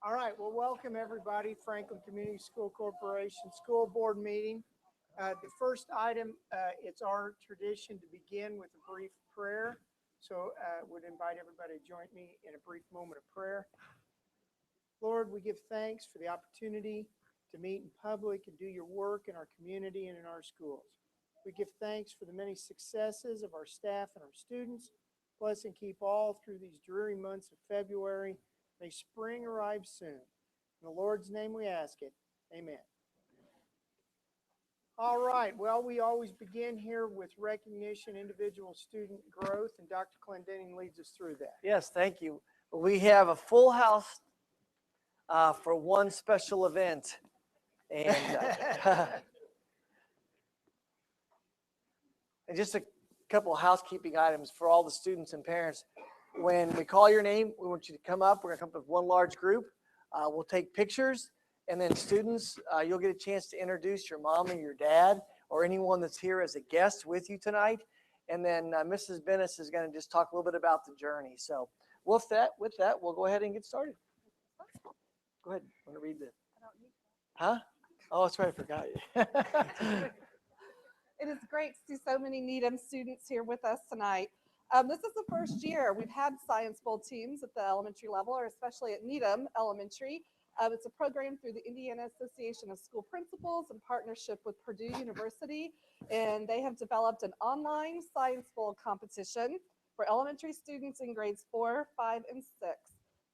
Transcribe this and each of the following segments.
All right, well, welcome everybody. Franklin Community School Corporation School Board meeting. The first item, it's our tradition to begin with a brief prayer. So would invite everybody to join me in a brief moment of prayer. Lord, we give thanks for the opportunity to meet in public and do your work in our community and in our schools. We give thanks for the many successes of our staff and our students. Bless and keep all through these dreary months of February. May spring arrive soon. In the Lord's name we ask it. Amen. All right. Well, we always begin here with recognition, individual student growth, and Dr. Clendenning leads us through that. Yes, thank you. We have a full house for one special event. And, and just a couple of housekeeping items for all the students and parents. When we call your name, we want you to come up. We're going to come up with one large group. We'll take pictures. And then students, you'll get a chance to introduce your mom and your dad or anyone that's here as a guest with you tonight. And then Mrs. Bennis is going to just talk a little bit about the journey. So with that, we'll go ahead and get started. Go ahead. I want to read this. Huh? Oh, that's right. I forgot you. It is great to see so many Needham students here with us tonight. This is the first year we've had Science Bowl teams at the elementary level, or especially at Needham Elementary. It's a program through the Indiana Association of School Principals in partnership with Purdue University, and they have developed an online Science Bowl competition for elementary students in grades 4, 5, and 6.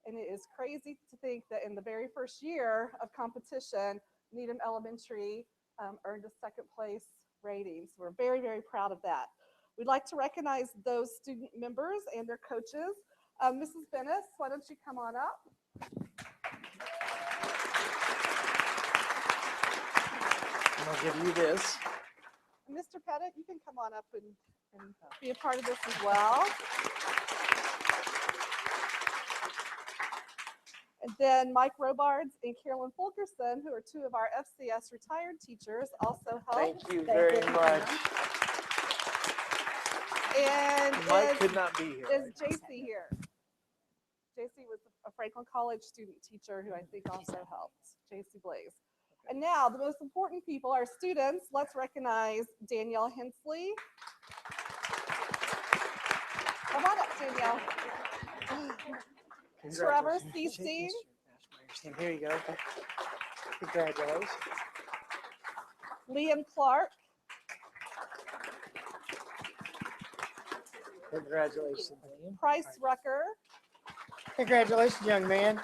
And it is crazy to think that in the very first year of competition, Needham Elementary earned a second place rating. So we're very, very proud of that. We'd like to recognize those student members and their coaches. Mrs. Bennis, why don't you come on up? I'll give you this. Mr. Pettit, you can come on up and be a part of this as well. And then Mike Robards and Carolyn Fulkerson, who are two of our FCS retired teachers, also help. Thank you very much. And Mike could not be here. Is JC here? JC was a Franklin College student teacher who I think also helped, JC Blaze. And now the most important people, our students. Let's recognize Danielle Hensley. Come on up, Danielle. Trevor Seestein. Here you go. Congratulations. Liam Clark. Congratulations, Liam. Price Rucker. Congratulations, young man.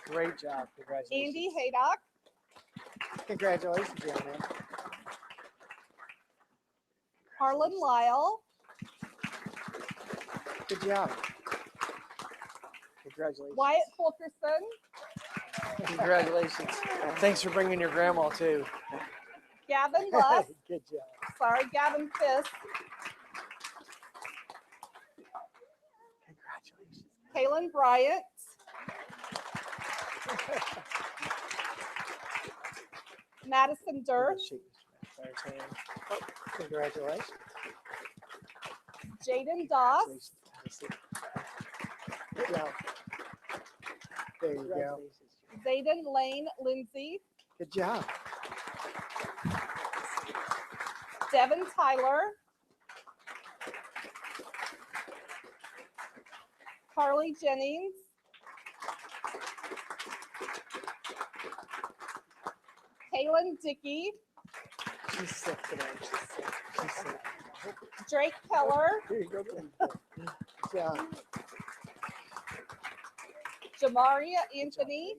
Great job. Congratulations. Andy Haydock. Congratulations, young man. Harlan Lyle. Good job. Congratulations. Wyatt Fulkerson. Congratulations. Thanks for bringing your grandma, too. Gavin Luss. Good job. Sorry, Gavin Fisk. Congratulations. Kaylin Bryant. Madison Durst. Congratulations. Jaden Doss. Good job. There you go. Zayden Lane Lindsay. Good job. Devin Tyler. Carly Jennings. Kaylin Dickey. She's sick today. She's sick. Drake Keller. Here you go. Good job. Jamaria Anthony.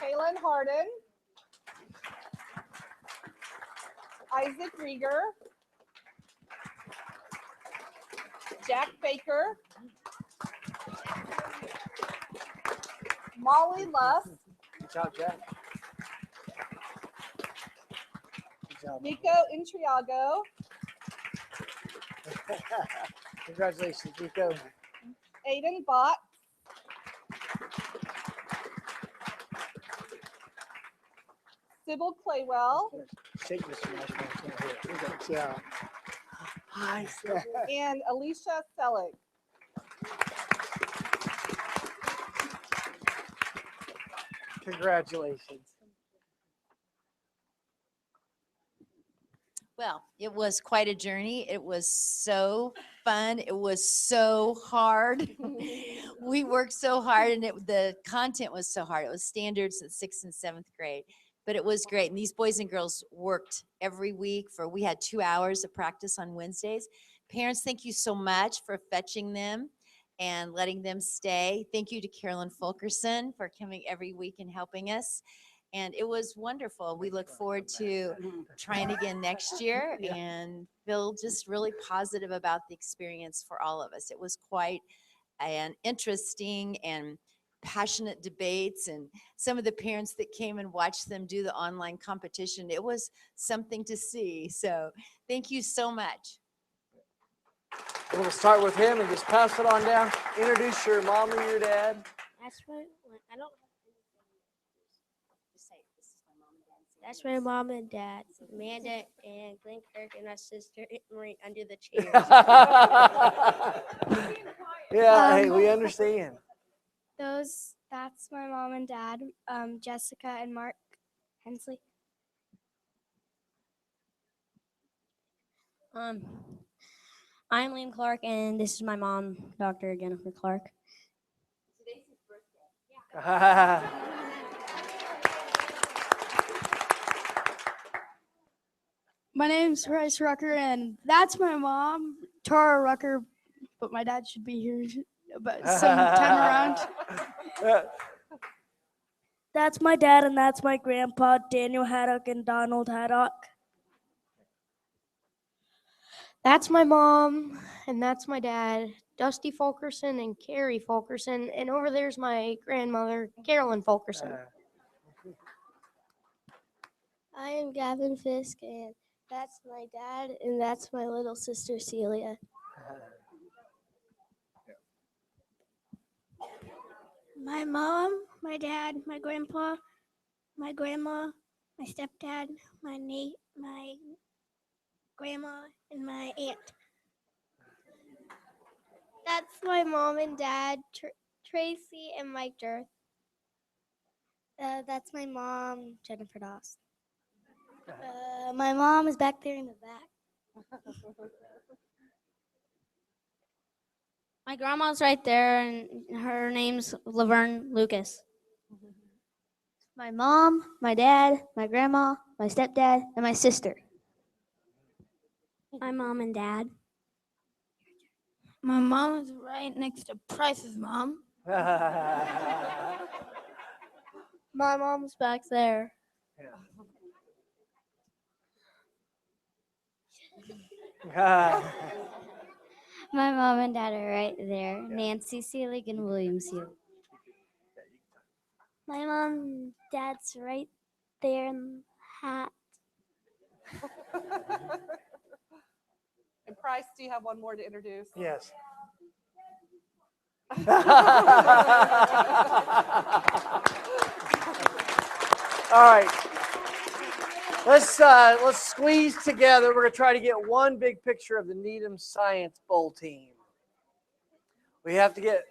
Kaylin Harden. Isaac Rieger. Jack Baker. Molly Luss. Good job, Jack. Good job. Nico Intriago. Congratulations, Nico. Aiden Bott. Sybil Claywell. Shake this marshmallow. Good job. Hi, And Alicia Selig. Congratulations. Well, it was quite a journey. It was so fun. It was so hard. We worked so hard, and the content was so hard. It was standards in 6th and 7th grade, but it was great. And these boys and girls worked every week we had 2 hours of practice on Wednesdays. Parents, thank you so much for fetching them and letting them stay. Thank you to Carolyn Fulkerson for coming every week and helping us. And it was wonderful. We look forward to trying again next year and feel just really positive about the experience for all of us. It was quite an interesting and passionate debates, and some of the parents that came and watched them do the online competition, it was something to see. So thank you so much. We'll start with him and just pass it on down. Introduce your mom or your dad. That's my, I don't, Just say, this is my mom and dad. that's my mom and dad, Amanda and Glenn Kirk, and my sister Marie under the chair. Yeah, hey, we understand. That's my mom and dad, Jessica and Mark Hensley. I'm Liam Clark, and this is my mom, Dr. Jennifer Clark. Today's his birthday. My name's Bryce Rucker, and that's my mom, Tara Rucker, but my dad should be here but sometime around. That's my dad, and that's my grandpa, Daniel Haddock and Donald Haddock. That's my mom, and that's my dad, Dusty Fulkerson and Carrie Fulkerson, and over there's my grandmother, Carolyn Fulkerson. I am Gavin Fisk, and that's my dad, and that's my little sister, Celia. My mom, my dad, my grandpa, my grandma, my stepdad, my grandma, and my aunt. That's my mom and dad, Tracy and Mike Dirth. That's my mom, Jennifer Doss. My mom is back there in the back. My grandma's right there, and her name's Laverne Lucas. My mom, my dad, my grandma, my stepdad, and my sister. My mom and dad. My mom is right next to Price's mom. My mom's back there. My mom and dad are right there. Nancy Seelig and William Seelig. My mom and dad's right there in the hat. And Price, do you have one more to introduce? Yes. All right. Let's squeeze together. We're gonna try to get one big picture of the Needham Science Bowl team. We have to get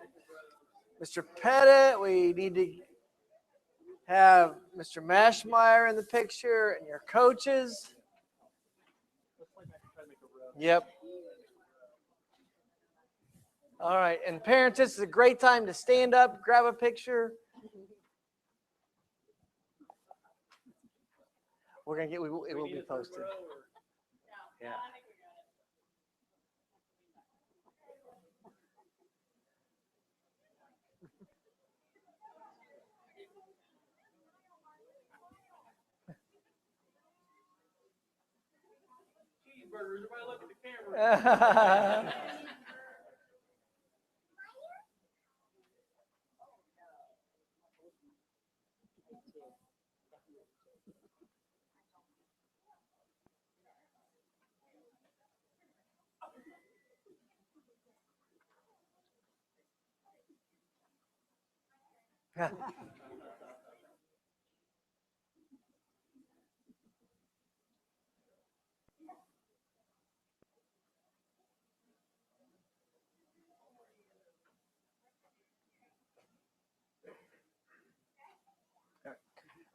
Mr. Pettit. We need to have Mr. Mashmeyer in the picture and your coaches. Yep. All right, and parents, this is a great time to stand up, grab a picture. We're gonna get. It will be posted. Yeah. Cheeseburgers, everybody look at the camera.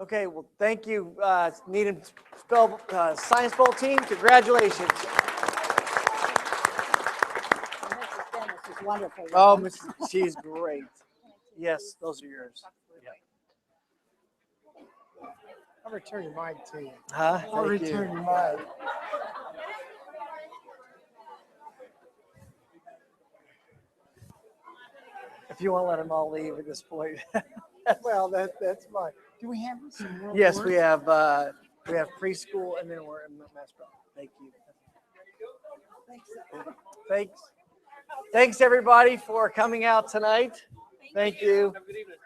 Okay, well, thank you, Needham Science Bowl team. Congratulations. This is wonderful. Oh, she's great. Yes, those are yours. I'll return your mic to you. Huh? I'll Thank return you. your mic. If you want to let them all leave at this point. Well, that's fine. Do we have some more? Yes, words? we have preschool and then we're in Mass Brown. Thank you. Thanks. Thanks everybody for coming out tonight. Thank you. Have a good evening.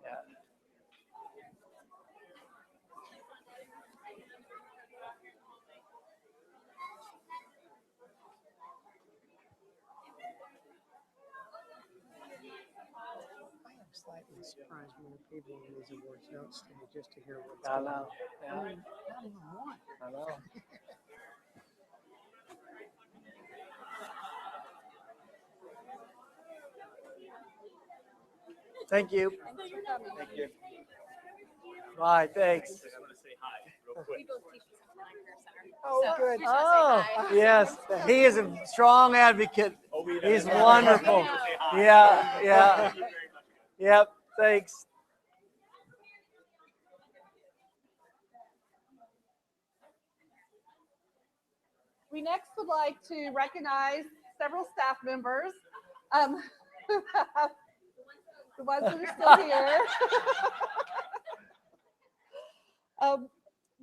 Yeah. I am slightly surprised when the people in these awards don't stay just to hear what's I going on. know. Yeah. I mean, not even one. I know. Thank you. Thank you. Bye. Thanks. I want to say hi real quick. Oh, good. Oh, yes. He is a strong advocate. Oh, we He's wonderful. Yeah, yeah. Yep. Thanks. We next would like to recognize several staff members. The ones that are still here.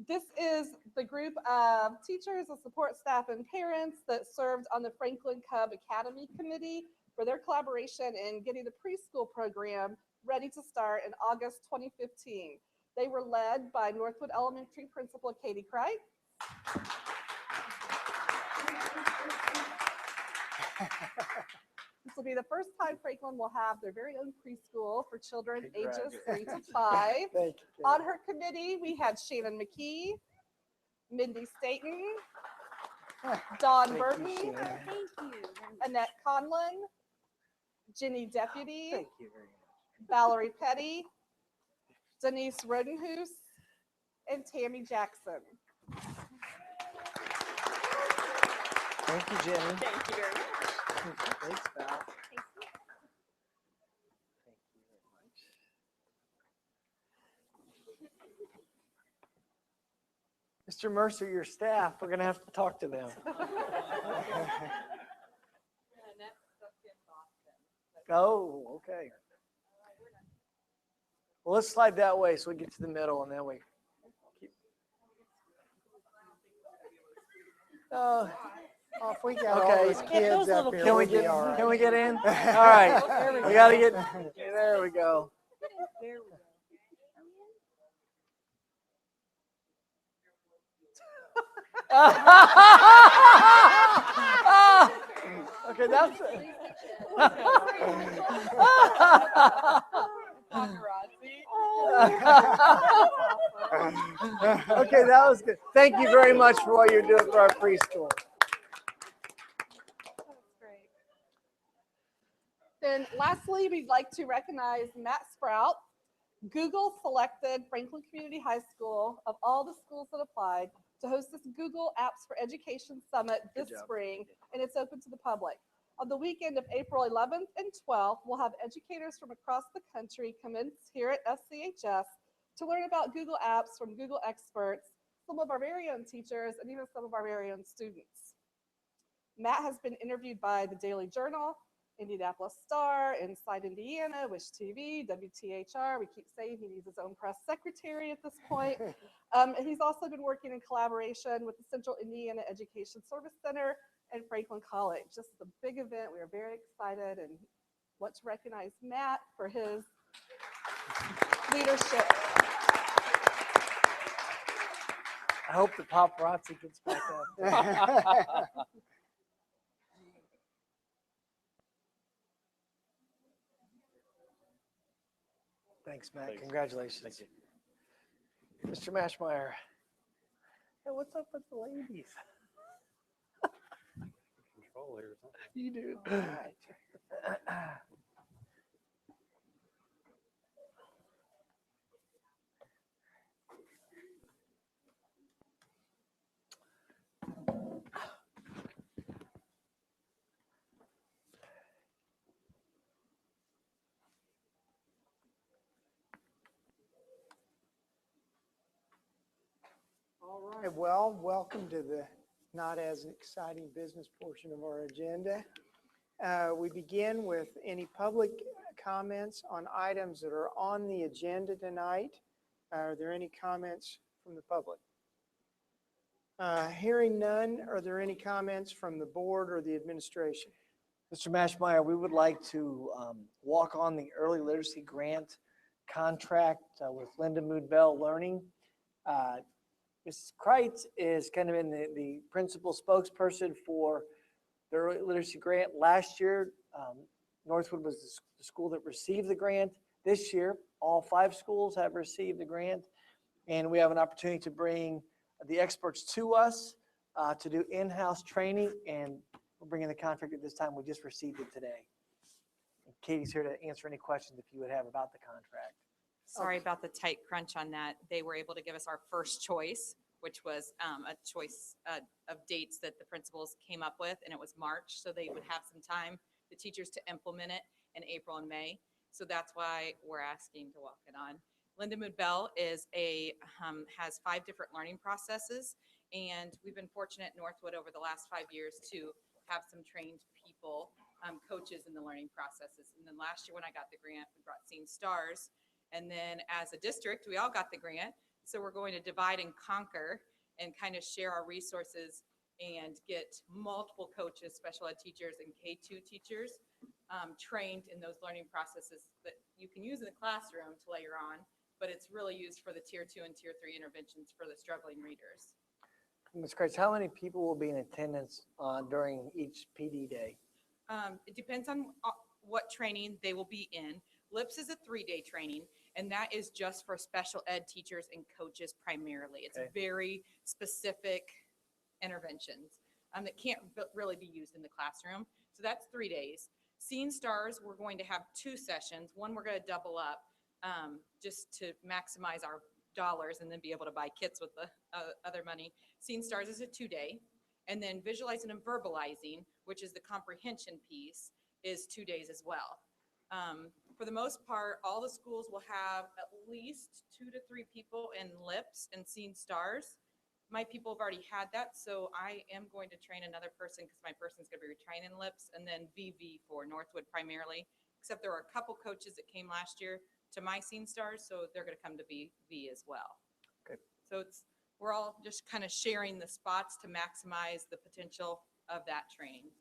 This is the group of teachers and support staff and parents that served on the Franklin Cub Academy Committee for their collaboration in getting the preschool program ready to start in August 2015. They were led by Northwood Elementary Principal Katie Cright. This will be the first time Franklin will have their very own preschool for children ages 3 to 5. Thank you. On her committee, we had Shannon McKee, Mindy Staten, Dawn Burton, Annette Conlon, Ginny Deputy, Thank you very much. Valerie Petty, Denise Rodenhoose, and Tammy Jackson. Thank you, Jenny. Thank you very much. Thanks, Val. Thank you very much. Mr. Mercer, your staff, we're going to have to talk to them. Oh, okay. Well, let's slide that way so we get to the middle and then we keep. Oh, if we got Okay. all these kids up here, Can we we'll be get all right. can we get in? All right. We got to get there we go. Okay, that's okay, that was good. Thank you very much for what you're doing for our preschool. Then lastly, we'd like to recognize Matt Sprout. Google selected Franklin Community High School of all the schools that applied to host this Google Apps for Education Summit this spring, and it's open to the public. On the weekend of April 11th and 12th, we'll have educators from across the country come in here at SCHS to learn about Google Apps from Google experts, some of our very own teachers, and even some of our very own students. Matt has been interviewed by the Daily Journal, Indianapolis Star, Inside Indiana, Wish TV, WTHR. We keep saying he needs his own press secretary at this point. And he's also been working in collaboration with the Central Indiana Education Service Center and Franklin College. This is a big event. We are very excited and want to recognize Matt for his leadership. I hope the paparazzi gets back up. Thanks, Matt. Thanks. Congratulations. Thank you. Mr. Mashmeyer. Hey, what's up with the ladies? Control here or something. You do. All right, well, welcome to the not as exciting business portion of our agenda. We begin with any public comments on items that are on the agenda tonight. Are there any comments from the public? Hearing none, are there any comments from the board or the administration? Mr. Mashmeyer, we would like to walk on the early literacy grant contract with Linda Mood Bell Learning. Mrs. Kreitz is kind of in the principal spokesperson for the early literacy grant. Last year, Northwood was the school that received the grant. This year, all 5 schools have received the grant, and we have an opportunity to bring the experts to us to do in-house training, and we're bringing the contract at this time. We just received it today. And Katie's here to answer any questions if you would have about the contract. Sorry about the tight crunch on that. They were able to give us our first choice, which was a choice of dates that the principals came up with, and it was March, so they would have some time, the teachers, to implement it in April and May. So that's why we're asking to walk it on. Linda Mood Bell is has 5 different learning processes, and we've been fortunate in Northwood over the last 5 years to have some trained people, coaches in the learning processes. And then last year when I got the grant, we brought Seen Stars. And then as a district, we all got the grant. So we're going to divide and conquer and kind of share our resources and get multiple coaches, special ed teachers and K2 teachers trained in those learning processes that you can use in the classroom to layer on, but it's really used for the tier 2 and tier 3 interventions for the struggling readers. Ms. Kreitz, how many people will be in attendance during each PD day? It depends on what training they will be in. LIPS is a 3-day training, and that is just for special ed teachers and coaches primarily. It's very specific interventions that can't really be used in the classroom. So that's 3 days. Seen Stars, we're going to have 2 sessions. One, we're going to double up just to maximize our dollars and then be able to buy kits with the other money. Seen Stars is a 2-day. And then Visualizing and Verbalizing, which is the comprehension piece, is 2 days as well. For the most part, all the schools will have at least 2 to 3 people in LIPS and Seen Stars. My people have already had that, so I am going to train another person because my person's going to be training LIPS, and then VV for Northwood primarily, except there were a couple coaches that came last year to my Seen Stars, so they're going to come to VV as well. Okay. So we're all just kind of sharing the spots to maximize the potential of that training.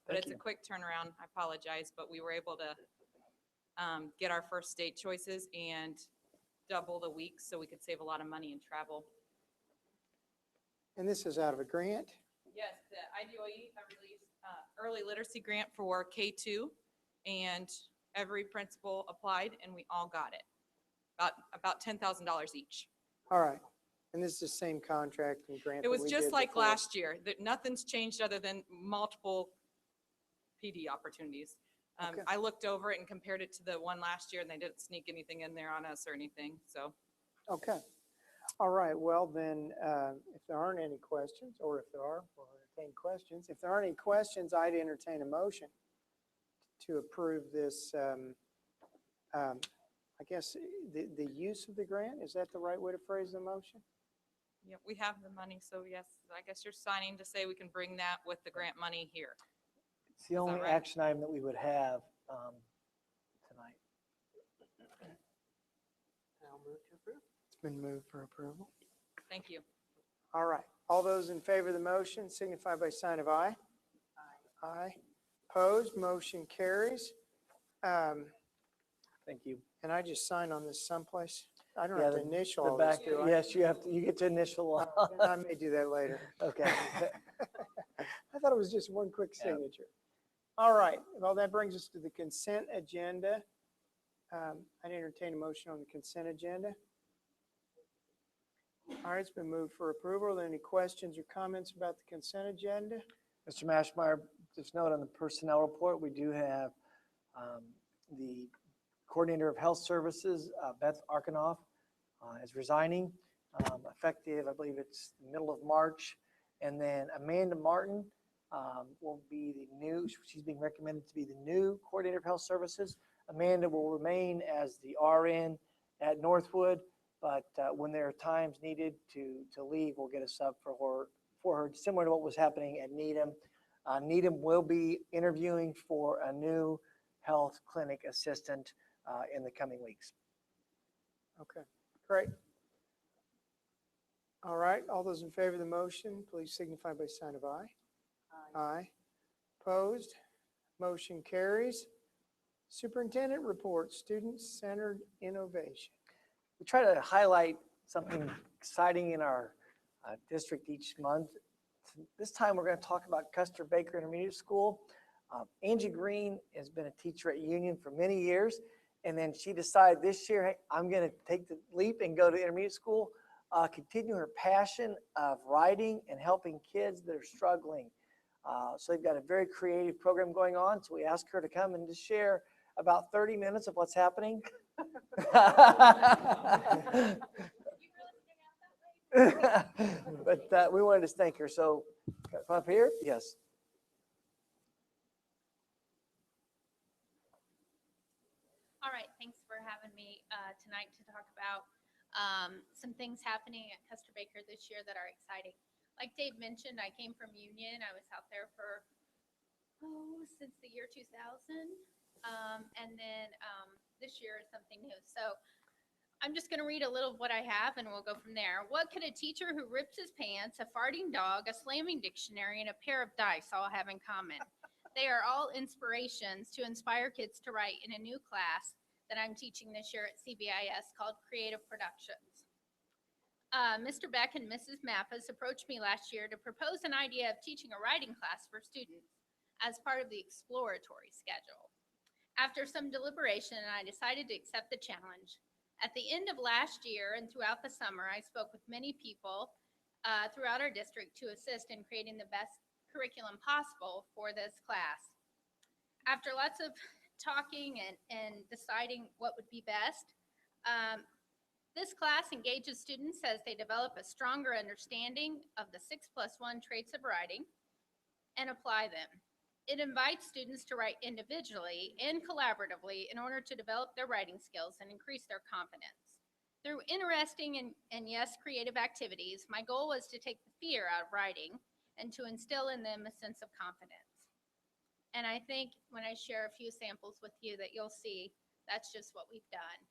But it's a quick turnaround. I apologize, but we were able to get our first state choices and double the weeks so we could save a lot of money in travel. And this is out of a grant? Yes, the IDOE released early literacy grant for K2, and every principal applied, and we all got it. About $10,000 each. All right. And this is the same contract and grant? It was that we just did like before? last year. That nothing's changed other than multiple PD opportunities. Okay. I looked over it and compared it to the one last year, and they didn't sneak anything in there on us or anything. So. Okay. All right. Well, then, if there aren't any questions, or if there are, we'll entertain questions. If there aren't any questions, I'd entertain a motion to approve this. I guess the use of the grant, is that the right way to phrase the motion? Yeah, we have the money, so yes, I guess you're signing to say we can bring that with the grant money here. It's the only right? action item that we would have tonight. I'll move to approve. It's been moved for approval. Thank you. All right. All those in favor of the motion signify by sign of aye. Aye. Aye. Opposed, motion carries. Thank you. Can I just sign on this someplace? I don't Yeah, have to initial all this, do I? Yes, you have to. You get to initial. I may do that later. Okay. I thought it was just one quick signature. All right, well, that brings us to the consent agenda. I'd entertain a motion on the consent agenda. All right, it's been moved for approval. Are there any questions or comments about the consent agenda? Mr. Mashmeyer, just note on the personnel report, we do have the coordinator of health services, Beth Arkanoff, is resigning effective, I believe it's the middle of March. And then Amanda Martin will be the new, she's being recommended to be the new coordinator of health services. Amanda will remain as the RN at Northwood, but when there are times needed to leave, we'll get a sub for her, similar to what was happening at Needham. Needham will be interviewing for a new health clinic assistant in the coming weeks. Okay, great. All right, all those in favor of the motion, please signify by sign of aye. Aye. Opposed? Motion carries. Superintendent report, student-centered innovation. We try to highlight something exciting in our district each month. This time we're going to talk about Custer Baker Intermediate School. Angie Green has been a teacher at Union for many years, and then she decided this year, hey, I'm going to take the leap and go to intermediate school, continue her passion of writing and helping kids that are struggling. So they've got a very creative program going on, so we asked her to come and just share about 30 minutes of what's happening. But we wanted to thank her. So come up here. Yes. All right, thanks for having me tonight to talk about some things happening at Custer Baker this year that are exciting. Like Dave mentioned, I came from Union. I was out there for, since the year 2000. And then this year is something new. So I'm just going to read a little of what I have and we'll go from there. What could a teacher who rips his pants, a farting dog, a slamming dictionary, and a pair of dice all have in common? They are all inspirations to inspire kids to write in a new class that I'm teaching this year at CBIS called Creative Productions. Mr. Beck and Mrs. Mappes approached me last year to propose an idea of teaching a writing class for students as part of the exploratory schedule. After some deliberation, I decided to accept the challenge. At the end of last year and throughout the summer, I spoke with many people throughout our district to assist in creating the best curriculum possible for this class. After lots of talking and deciding what would be best, this class engages students as they develop a stronger understanding of the 6+1 traits of writing and apply them. It invites students to write individually and collaboratively in order to develop their writing skills and increase their confidence. Through interesting and yes, creative activities, my goal was to take the fear out of writing and to instill in them a sense of confidence. And I think when I share a few samples with you that you'll see, that's just what we've done.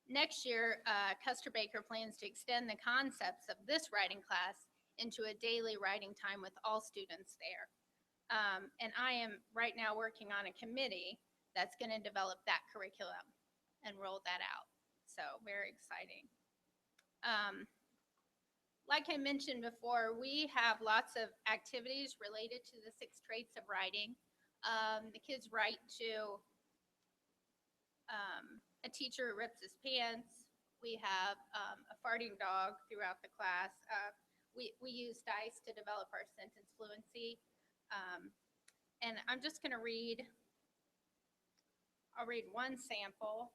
Next year, Custer Baker plans to extend the concepts of this writing class into a daily writing time with all students there. And I am right now working on a committee that's going to develop that curriculum and roll that out. So very exciting. Like I mentioned before, we have lots of activities related to the 6 traits of writing. The kids write to a teacher who rips his pants. We have a farting dog throughout the class. We use dice to develop our sentence fluency. And I'm just going to I'll read one sample,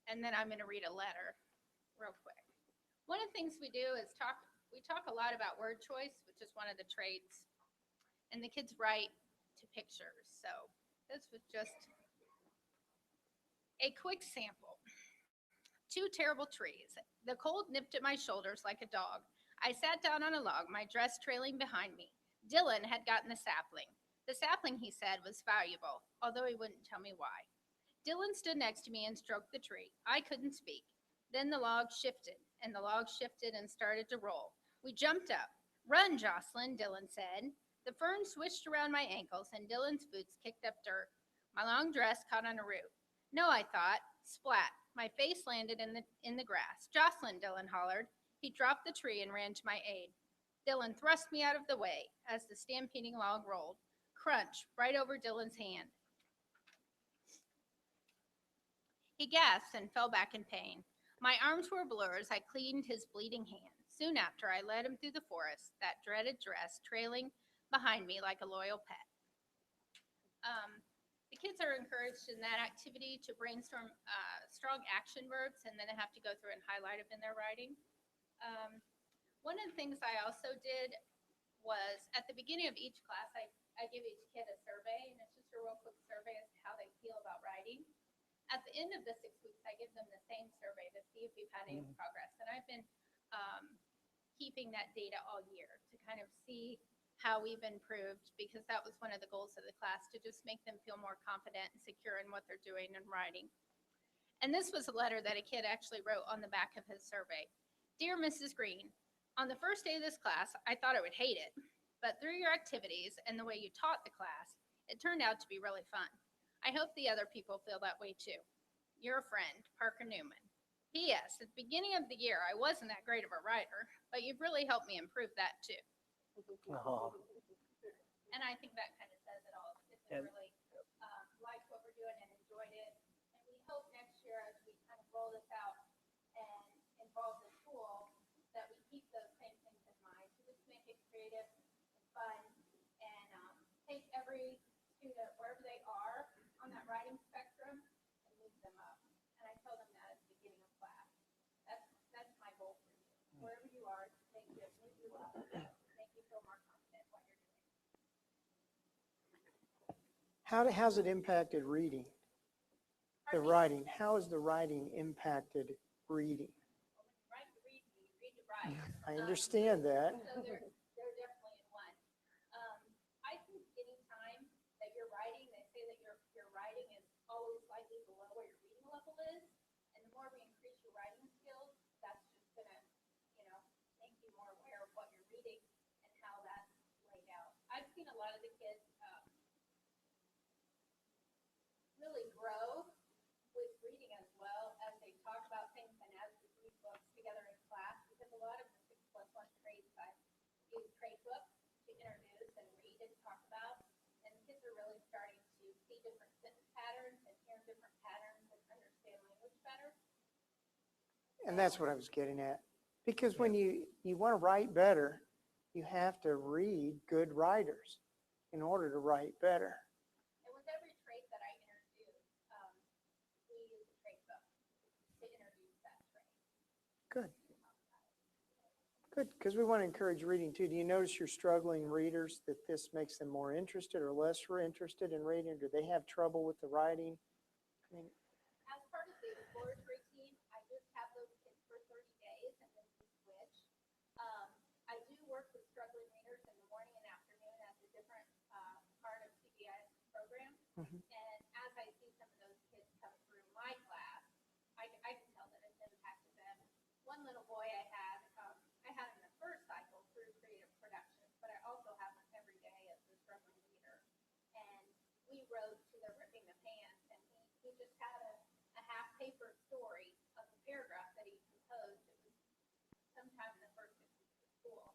and then I'm going to read a letter real quick. One of the things we do is we talk a lot about word choice, which is one of the traits, and the kids write to pictures. So this was just a quick sample. 2 terrible trees. The cold nipped at my shoulders like a dog. I sat down on a log, my dress trailing behind me. Dylan had gotten the sapling. The sapling, he said, was valuable, although he wouldn't tell me why. Dylan stood next to me and stroked the tree. I couldn't speak. Then the log shifted, and the log shifted and started to roll. We jumped up. Run, Jocelyn, Dylan said. The fern swished around my ankles, and Dylan's boots kicked up dirt. My long dress caught on a root. No, I thought. Splat. My face landed in the grass. Jocelyn, Dylan hollered. He dropped the tree and ran to my aid. Dylan thrust me out of the way as the stampeding log rolled. Crunch, right over Dylan's hand. He gasped and fell back in pain. My arms were a blur as I cleaned his bleeding hand. Soon after, I led him through the forest, that dreaded dress trailing behind me like a loyal pet. The kids are encouraged in that activity to brainstorm strong action verbs, and then they have to go through and highlight them in their writing. One of the things I also did was at the beginning of each class, I give each kid a survey, and it's just a real quick survey as to how they feel about writing. At the end of the 6 weeks, I give them the same survey to see if we've had any progress. And I've been keeping that data all year to kind of see how we've improved, because that was one of the goals of the class, to just make them feel more confident and secure in what they're doing and writing. And this was a letter that a kid actually wrote on the back of his survey. Dear Mrs. Green, on the first day of this class, I thought I would hate it, but through your activities and the way you taught the class, it turned out to be really fun. I hope the other people feel that way too. Your friend, Parker Newman. P.S. At the beginning of the year, I wasn't that great of a writer, but you've really helped me improve that too. Oh. And I think that kind of says it all. Kids have really liked what we're doing and enjoyed it. And we hope next year, as we kind of roll this out and involve the school, that we keep those same things in mind. To just make it creative and fun, and take every student wherever they are on that writing spectrum and move them up. And I tell them that at the beginning of class. That's my goal for you. Wherever you are, make you move you up, make you feel more confident in what you're doing. How's it impacted reading? The writing. How has the writing impacted reading? Well, when you write to read, you read to write. I understand that. So they're definitely in one. I think any time that you're writing, they say that your writing is always slightly below where your reading level is. And the more we increase your writing skills, that's just gonna, make you more aware of what you're reading and how that's laid out. I've seen a lot of the kids really grow with reading as well as they talk about things and as we read books together in class, because a lot of the 6+1 trades use trade books to introduce and read and talk about, and kids are really starting to see different sentence patterns and hear different patterns and understand language better. And that's what I was getting at. Because when you want to write better, you have to read good writers in order to write better. And with every trait that I introduce, we use a trait book to introduce that trait. Good. Good, because we want to encourage reading too. Do you notice your struggling readers, that this makes them more interested or less interested in reading? Do they have trouble with the writing? I mean, As part of the exploratory team, I just have those kids for 30 days and then we switch. I do work with struggling readers in the morning and afternoon as a different part of CBI's program. And as I see some of those kids come through my class, I can tell that it's impacted them. One little boy I had in the first cycle through creative production, but I also have him every day as a struggling reader. And we wrote to the Ripping the Pants, and he just had a half-paper story of a paragraph that he composed. It was sometime in the first 6 weeks of school.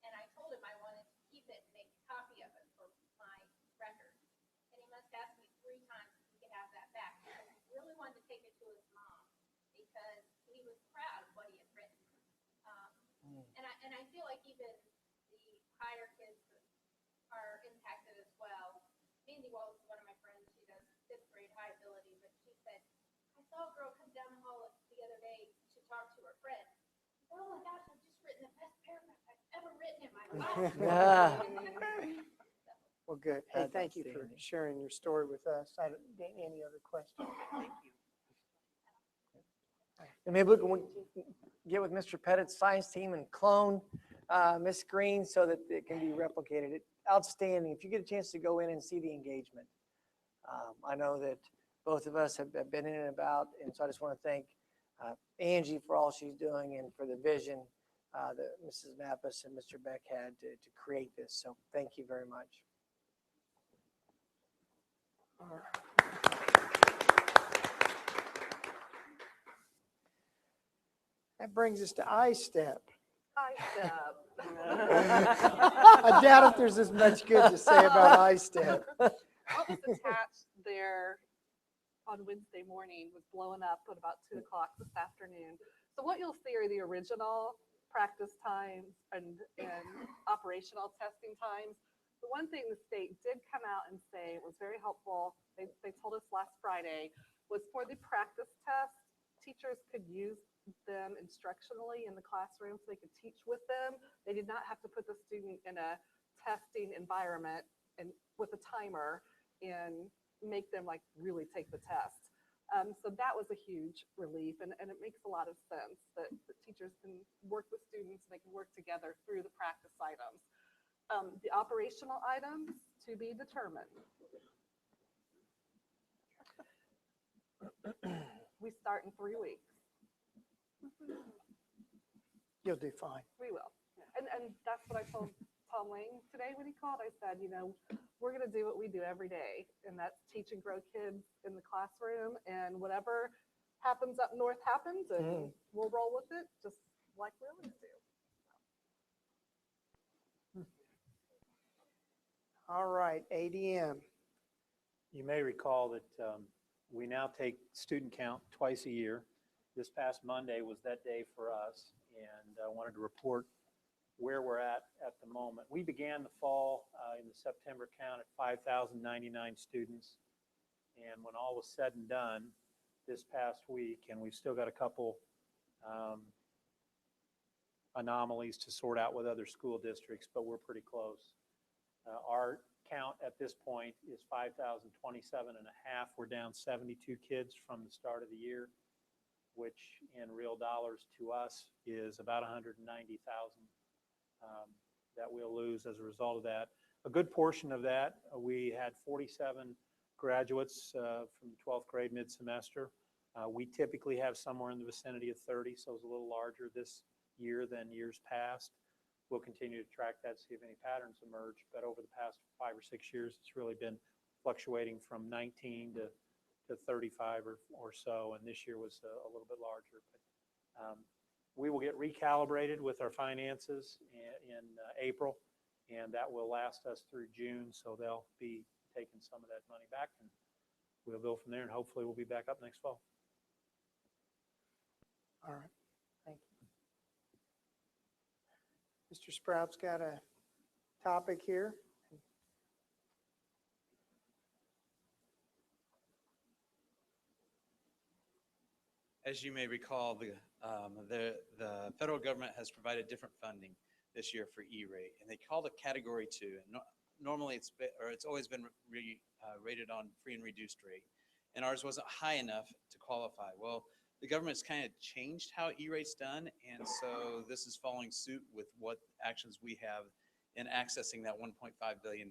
And I told him I wanted to keep it and make a copy of it for my record. And he must ask me 3 times if he could have that back, because he really wanted to take it to his mom, because he was proud of what he had written. And I feel like even the higher kids are impacted as well. Mandy Walls is one of my friends. She does 5th grade high ability, but she said, I saw a girl come down the hall the other day to talk to her friend. She said, oh my gosh, I've just written the best paragraph I've ever written in my life. well, good. Hey, That's thank you for outstanding. sharing your story with us. Any other questions? Thank you. And maybe we can get with Mr. Pettit's science team and clone Miss Green so that it can be replicated. Outstanding. If you get a chance to go in and see the engagement. I know that both of us have been in and about, and so I just want to thank Angie for all she's doing and for the vision that Mrs. Mappus and Mr. Beck had to create this. So thank you very much. All right. That brings us to I-STEP. I doubt if there's as much good to say about I-STEP. What was attached there on Wednesday morning was blowing up at about 2 o'clock this afternoon. So what you'll see are the original practice times and operational testing times. The one thing the state did come out and say was very helpful, they told us last Friday, was for the practice test, teachers could use them instructionally in the classroom so they could teach with them. They did not have to put the student in a testing environment and with a timer and make them like really take the test. So that was a huge relief, and it makes a lot of sense that teachers can work with students, they can work together through the practice items. The operational items to be determined. We start in 3 weeks. You'll do fine. We will. And that's what I told Tom Lang today when he called. I said, you know, we're going to do what we do every day, and that's teach and grow kids in the classroom, and whatever happens up north happens, and we'll roll with it just like we always do. All right, ADM. You may recall that we now take student count twice a year. This past Monday was that day for us, and I wanted to report where we're at the moment. We began the fall in the September count at 5,099 students, and when all was said and done this past week, and we've still got a couple anomalies to sort out with other school districts, but we're pretty close. Our count at this point is 5,027 and a half. We're down 72 kids from the start of the year, which in real dollars to us is about 190,000 that we'll lose as a result of that. A good portion of that, we had 47 graduates from the 12th grade mid-semester. We typically have somewhere in the vicinity of 30, so it's a little larger this year than years past. We'll continue to track that, see if any patterns emerge, but over the past 5 or 6 years, it's really been fluctuating from 19 to 35 or so, and this year was a little bit larger. But we will get recalibrated with our finances in April, and that will last us through June, so they'll be taking some of that money back, and we'll go from there, and hopefully we'll be back up next fall. All right, thank you. Mr. Sprout's got a topic here. As you may recall, the federal government has provided different funding this year for E-rate, and they called it Category 2. And normally it's always been rated on free and reduced rate, and ours wasn't high enough to qualify. Well, the government's kind of changed how E-rate's done, and so this is following suit with what actions we have in accessing that $1.5 billion.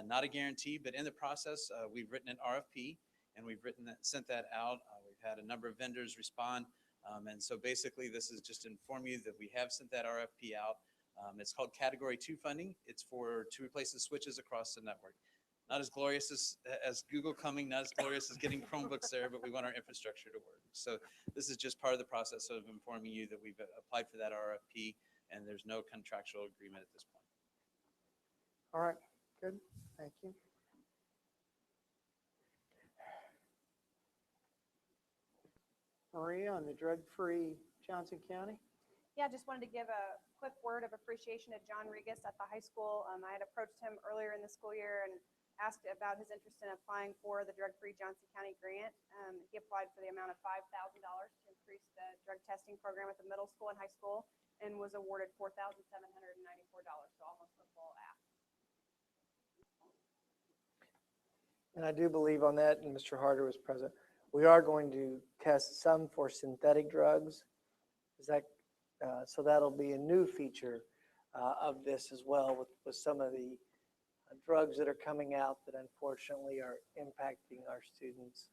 Not a guarantee, but in the process, we've written an RFP, and we've sent that out. We've had a number of vendors respond, and so basically this is just to inform you that we have sent that RFP out. It's called Category 2 funding. It's to replace the switches across the network. Not as glorious as Google coming, not as glorious as getting Chromebooks there, but we want our infrastructure to work. So this is just part of the process of informing you that we've applied for that RFP, and there's no contractual agreement at this point. All right, good, thank you. Maria, on the drug-free Johnson County? Yeah, just wanted to give a quick word of appreciation to John Regas at the high school. I had approached him earlier in the school year and asked about his interest in applying for the drug-free Johnson County grant. He applied for the amount of $5,000 to increase the drug testing program at the middle school and high school, and was awarded $4,794, so almost the full ask. And I do believe on that, and Mr. Harder was present, we are going to test some for synthetic drugs. Is that so? That'll be a new feature of this as well, with some of the drugs that are coming out that unfortunately are impacting our students.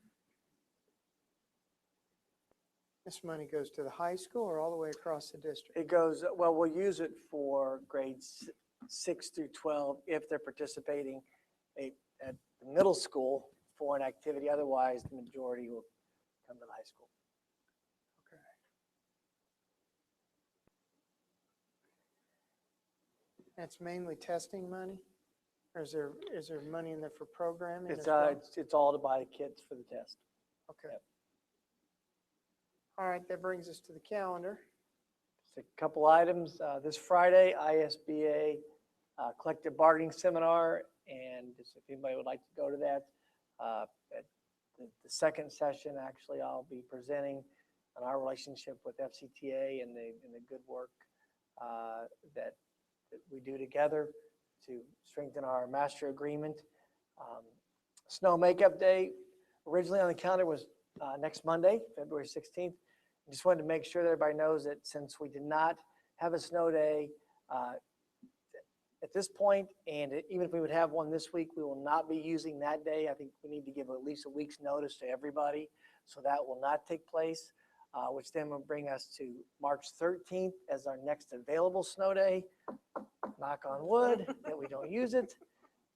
This money goes to the high school or all the way across the district? It goes, well, we'll use it for grades 6 through 12 if they're participating at the middle school for an activity. Otherwise, the majority will come to the high school. Okay. That's mainly testing money? Or is there money in there for programming as well? It's all to buy the kits for the test. Okay. Yep. All right, that brings us to the calendar. Just a couple items. This Friday, ISBA collective bargaining seminar, and if anybody would like to go to that, at the second session, actually, I'll be presenting on our relationship with FCTA and the good work that we do together to strengthen our master agreement. Snow Makeup Day, Originally on the calendar was next Monday, February 16th. Just wanted to make sure that everybody knows that since we did not have a snow day at this point, and even if we would have one this week, we will not be using that day. I think we need to give at least a week's notice to everybody, so that will not take place, which then will bring us to March 13th as our next available snow day. Knock on wood that we don't use it.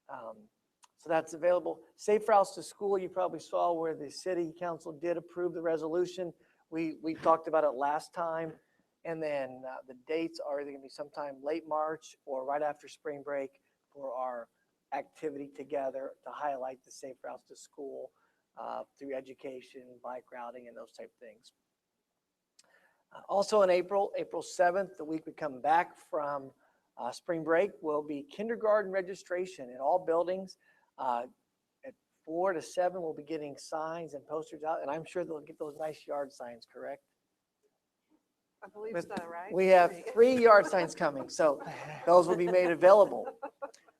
So that's available. Safe routes to school, you probably saw where the city council did approve the resolution. We talked about it last time. And then the dates are either going to be sometime late March or right after spring break for our activity together to highlight the safe routes to school through education, bike routing, and those type of things. Also in April 7th, the week we come back from spring break, will be kindergarten registration in all buildings. At 4 to 7, we'll be getting signs and posters out, and I'm sure they'll get those nice yard signs, correct? I believe With- so, right? We have 3 yard signs coming, so those will be made available.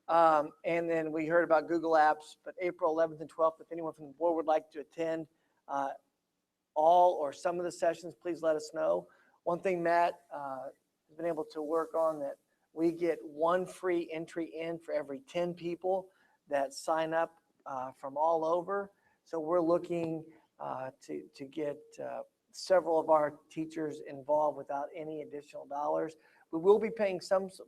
And then we heard about Google Apps, but April 11th and 12th, if anyone from the board would like to attend all or some of the sessions, please let us know. One thing Matt has been able to work on, that we get 1 free entry in for every 10 people that sign up from all over. So we're looking to get several of our teachers involved without any additional dollars. We will be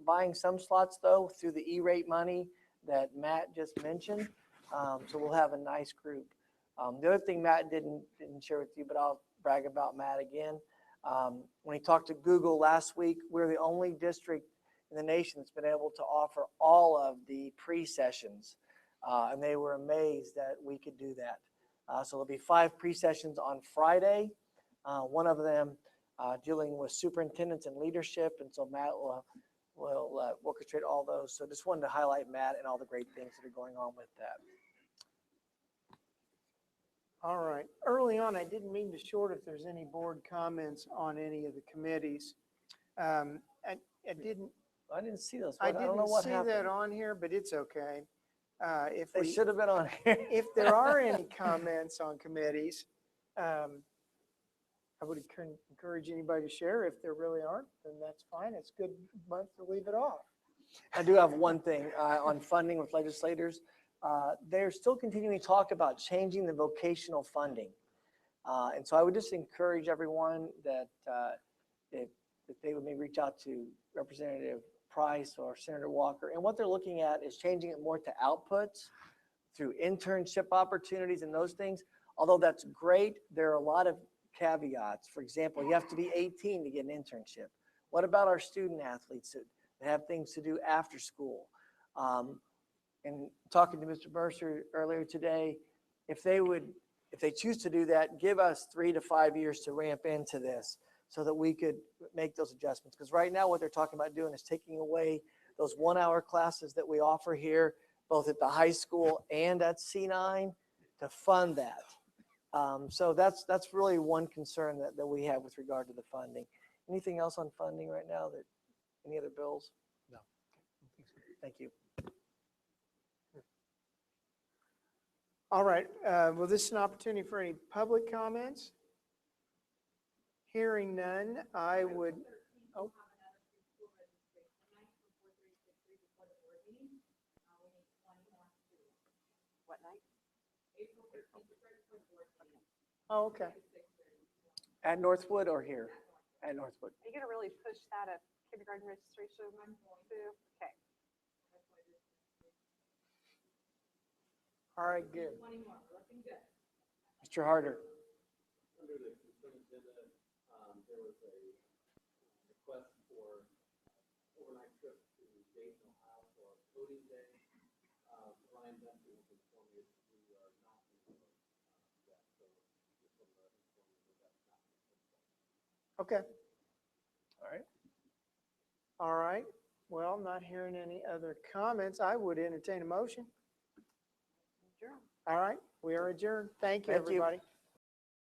buying some slots though through the E-rate money that Matt just mentioned. So we'll have a nice group. The other thing Matt didn't share with you, but I'll brag about Matt again. When he talked to Google last week, we're the only district in the nation that's been able to offer all of the pre-sessions. And they were amazed that we could do that. So there'll be 5 pre-sessions on Friday. One of them dealing with superintendents and leadership. And so Matt will orchestrate all those. So just wanted to highlight Matt and all the great things that are going on with that. All right. Early on, I didn't mean to short if there's any board comments on any of the committees. I didn't see those. I don't know didn't what see happened. that on here, but it's okay. If They we should have been on here. If there are any comments on committees, I would encourage anybody to share. If there really aren't, then that's fine. It's a good month to leave it off. I do have one thing on funding with legislators. They're still continuing to talk about changing the vocational funding. And so I would just encourage everyone that if they would maybe reach out to Representative Price or Senator Walker. And what they're looking at is changing it more to outputs through internship opportunities and those things. Although that's great, there are a lot of caveats. For example, you have to be 18 to get an internship. What about our student athletes that have things to do after school? And talking to Mr. Mercer earlier today, if they choose to do that, give us 3 to 5 years to ramp into this so that we could make those adjustments. Because right now what they're talking about doing is taking away those 1-hour classes that we offer here, both at the high school and at C9, to fund that. So that's really one concern that we have with regard to the funding. Anything else on funding right now? Any other bills? No. Thank you. All right. Well, this is an opportunity for any public comments. Hearing none, I would. Oh. What night? Oh, okay. At Northwood or here? At Northwood. Are you going to really push that at kindergarten registration too? Okay. All right, good. Mr. Harder. Under the superintendent, there was a request for overnight trip to Dayton, Ohio for a coding day. Ryan Benson was informed me that we are not doing that, so just want to inform you that that's not. Okay. All right. All right. Well, not hearing any other comments, I would entertain a motion. All right. We are adjourned. Thank you, Thank you. everybody.